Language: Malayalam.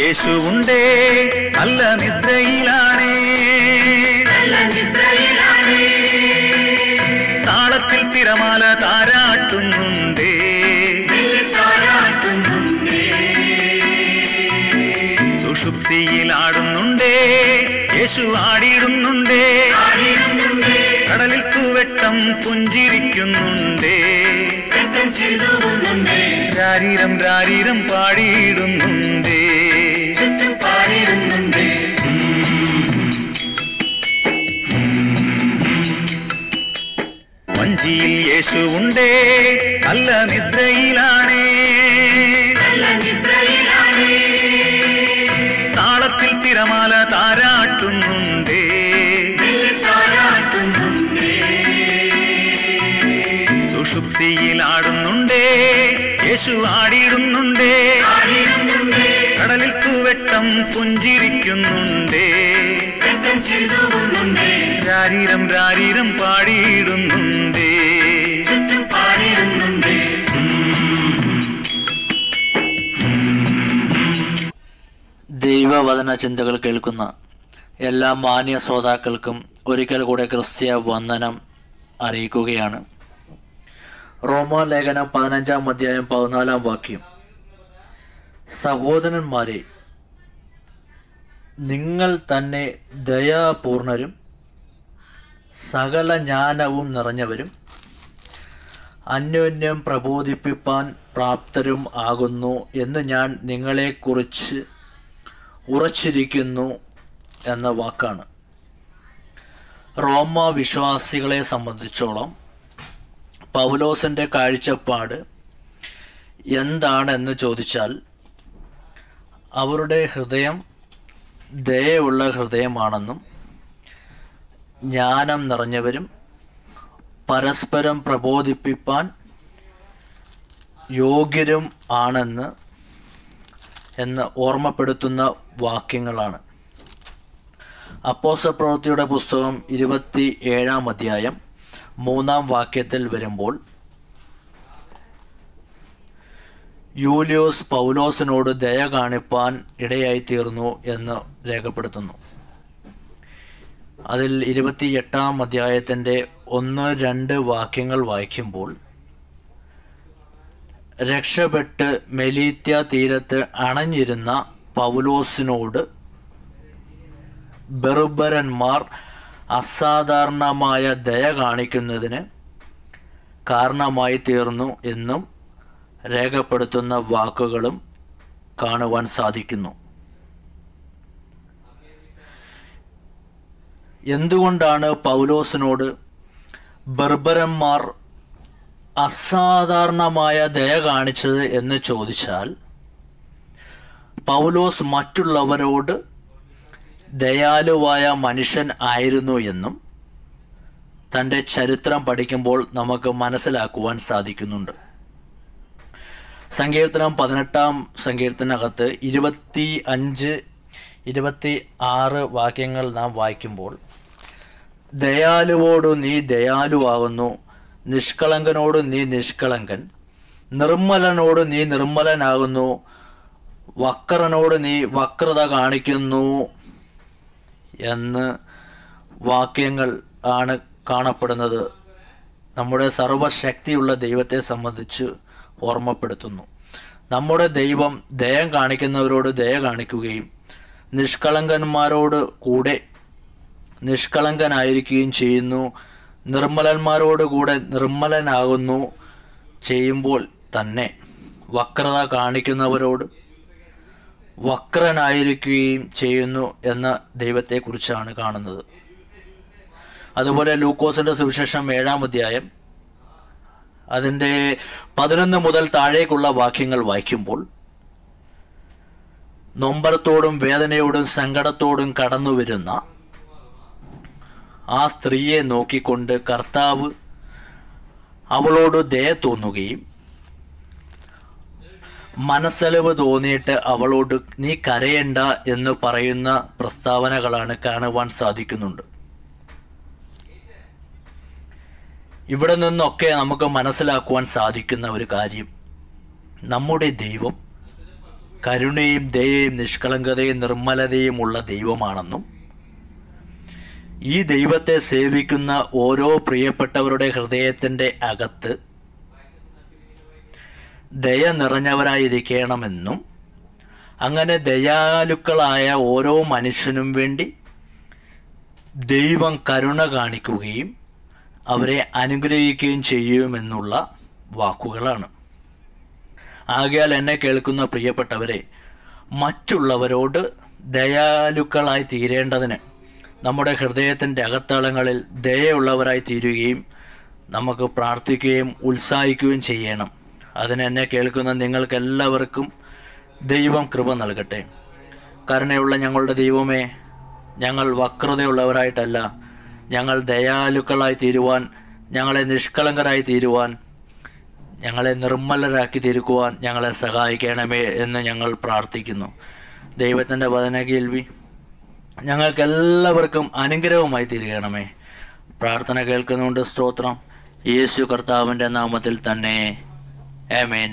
യേശുവുണ്ടേ, നല്ല നിദ്രയിലാണേ. താളത്തിൽ തിരമാല താരാട്ടുന്നുണ്ടേ, സുഷുപ്തിയിലാടുന്നുണ്ടേ, യേശു ആടിയിടുന്നുണ്ടേ. കടലിൽ തൂവെട്ടം പുഞ്ചിരിക്കുന്നുണ്ടേ, രാരീരം രാരീരം പാടിയിടുന്നുണ്ടേ. വഞ്ചിയിൽ യേശുവുണ്ടേ, നല്ല നിദ്രയിലാണേ. താളത്തിൽ തിരമാല താരാട്ടുന്നുണ്ടേ, സുഷുപ്തിയിലാടുന്നുണ്ടേ, യേശു ആടിയിടുന്നുണ്ടേ. കടലിൽ തൂവെട്ടം പുഞ്ചിരിക്കുന്നുണ്ടേ, രാരീരം രാരീരം പാടിയിടുന്നുണ്ടേ. ദൈവവചന ചിന്തകൾ കേൾക്കുന്ന എല്ലാ മാന്യ ശ്രോതാക്കൾക്കും ഒരിക്കൽ കൂടെ ക്രിസ്ത്യ വന്ദനം അറിയിക്കുകയാണ്. റോമാലേഖനം 15-ാം അധ്യായം 14-ാം വാക്യം, സഹോദരന്മാരെ, നിങ്ങൾ തന്നെ ദയാപൂർണരും സകല ജ്ഞാനവും നിറഞ്ഞവരും അന്യോന്യം പ്രബോധിപ്പിപ്പാൻ പ്രാപ്തരും ആകുന്നു എന്ന് ഞാൻ നിങ്ങളെക്കുറിച്ച് ഉറച്ചിരിക്കുന്നു എന്ന വാക്കാണ്. റോമ വിശ്വാസികളെ സംബന്ധിച്ചോളം പൗലോസിൻ്റെ കാഴ്ചപ്പാട് എന്താണെന്ന് ചോദിച്ചാൽ, അവരുടെ ഹൃദയം ദയയുള്ള ഹൃദയമാണെന്നും ജ്ഞാനം നിറഞ്ഞവരും പരസ്പരം പ്രബോധിപ്പിപ്പാൻ യോഗ്യരും ആണെന്ന് ഓർമ്മപ്പെടുത്തുന്ന വാക്യങ്ങളാണ്. അപ്പോസ്തലപ്രവൃത്തിയുടെ പുസ്തകം 27-ാം അധ്യായം 3-ാം വാക്യത്തിൽ വരുമ്പോൾ, യൂലിയോസ് പൗലോസിനോട് ദയ കാണിപ്പാൻ ഇടയായി തീർന്നു എന്ന് രേഖപ്പെടുത്തുന്നു. അതിൽ 28-ാം അധ്യായത്തിൻ്റെ 1-2 വാക്യങ്ങൾ വായിക്കുമ്പോൾ, രക്ഷപ്പെട്ട് മെലീത്യ തീരത്ത് അണഞ്ഞിരുന്ന പൗലോസിനോട് ബെർബരന്മാർ അസാധാരണമായ ദയ കാണിക്കുന്നതിന് കാരണമായി തീർന്നു എന്നും രേഖപ്പെടുത്തുന്ന വാക്കുകളും കാണുവാൻ സാധിക്കുന്നു. എന്തുകൊണ്ടാണ് പൗലോസിനോട് ബെർബരന്മാർ അസാധാരണമായ ദയ കാണിച്ചത് എന്ന് ചോദിച്ചാൽ, പൗലോസ് മറ്റുള്ളവരോട് ദയാലുവായ മനുഷ്യൻ ആയിരുന്നു എന്നും തൻ്റെ ചരിത്രം പഠിക്കുമ്പോൾ നമുക്ക് മനസ്സിലാക്കുവാൻ സാധിക്കുന്നുണ്ട്. സങ്കീർത്തനം 18-ാം സങ്കീർത്തനകത്ത് 25-26 വാക്യങ്ങൾ നാം വായിക്കുമ്പോൾ, ദയാലുവോടു നീ ദയാലുവാകുന്നു, നിഷ്കളങ്കനോട് നീ നിഷ്കളങ്കൻ, നിർമ്മലനോട് നീ നിർമ്മലനാകുന്നു, വക്രനോട് നീ വക്രത കാണിക്കുന്നു എന്ന് വാക്യങ്ങൾ ആണ് കാണപ്പെടുന്നത്. നമ്മുടെ സർവശക്തിയുള്ള ദൈവത്തെ സംബന്ധിച്ച് ഓർമ്മപ്പെടുത്തുന്നു. നമ്മുടെ ദൈവം ദയ കാണിക്കുന്നവരോട് ദയ കാണിക്കുകയും നിഷ്കളങ്കന്മാരോട് കൂടെ നിഷ്കളങ്കനായിരിക്കുകയും ചെയ്യുന്നു, നിർമ്മലന്മാരോട് കൂടെ നിർമ്മലനാകുന്നു ചെയ്യുമ്പോൾ തന്നെ വക്രത കാണിക്കുന്നവരോട് വക്രനായിരിക്കുകയും ചെയ്യുന്നു എന്ന ദൈവത്തെക്കുറിച്ചാണ് കാണുന്നത്. അതുപോലെ ലൂക്കോസിൻ്റെ സുവിശേഷം 7-ാം അധ്യായം അതിൻ്റെ 11 മുതൽ താഴേക്കുള്ള വാക്യങ്ങൾ വായിക്കുമ്പോൾ, നൊമ്പരത്തോടും വേദനയോടും സങ്കടത്തോടും കടന്നു വരുന്ന ആ സ്ത്രീയെ നോക്കിക്കൊണ്ട് കർത്താവ് അവളോട് ദയ തോന്നുകയും മനസ്സലിവ് തോന്നിയിട്ട് അവളോട് നീ കരയണ്ട എന്ന് പറയുന്ന പ്രസ്താവനകളാണ് കാണുവാൻ സാധിക്കുന്നുണ്ട്. ഇവിടെ നിന്നൊക്കെ നമുക്ക് മനസ്സിലാക്കുവാൻ സാധിക്കുന്ന ഒരു കാര്യം, നമ്മുടെ ദൈവം കരുണയും ദയയും നിഷ്കളങ്കതയും നിർമ്മലതയും ഉള്ള ദൈവമാണെന്നും ഈ ദൈവത്തെ സേവിക്കുന്ന ഓരോ പ്രിയപ്പെട്ടവരുടെ ഹൃദയത്തിൻ്റെ അകത്ത് ദയ നിറഞ്ഞവരായിരിക്കണമെന്നും അങ്ങനെ ദയാലുക്കളായ ഓരോ മനുഷ്യനും വേണ്ടി ദൈവം കരുണ കാണിക്കുകയും അവരെ അനുഗ്രഹിക്കുകയും ചെയ്യുമെന്നുള്ള വാക്കുകളാണ്. ആകയാൽ എന്നെ കേൾക്കുന്ന പ്രിയപ്പെട്ടവരെ, മറ്റുള്ളവരോട് ദയാലുക്കളായി തീരേണ്ടതിന് നമ്മുടെ ഹൃദയത്തിൻ്റെ അകത്തളങ്ങളിൽ ദയയുള്ളവരായി തീരുകയും നമുക്ക് പ്രാർത്ഥിക്കുകയും ഉത്സാഹിക്കുകയും ചെയ്യണം. അതിന് എന്നെ കേൾക്കുന്ന നിങ്ങൾക്കെല്ലാവർക്കും ദൈവം കൃപ നൽകട്ടെ. കരുണയുള്ള ഞങ്ങളുടെ ദൈവമേ, ഞങ്ങൾ വക്രതയുള്ളവരായിട്ടല്ല, ഞങ്ങൾ ദയാലുക്കളായി തീരുവാൻ, ഞങ്ങളെ നിഷ്കളങ്കരായി തീരുവാൻ, ഞങ്ങളെ നിർമ്മലരാക്കി തീർക്കുവാൻ ഞങ്ങളെ സഹായിക്കണമേ എന്ന് ഞങ്ങൾ പ്രാർത്ഥിക്കുന്നു. ദൈവത്തിൻ്റെ വചന കേൾവി ഞങ്ങൾക്കെല്ലാവർക്കും അനുഗ്രഹമായി തീരുകണമേ. പ്രാർത്ഥന കേൾക്കുന്നുണ്ട്. സ്തോത്രം. യേശു കർത്താവിൻ്റെ നാമത്തിൽ തന്നെ. ആമേൻ.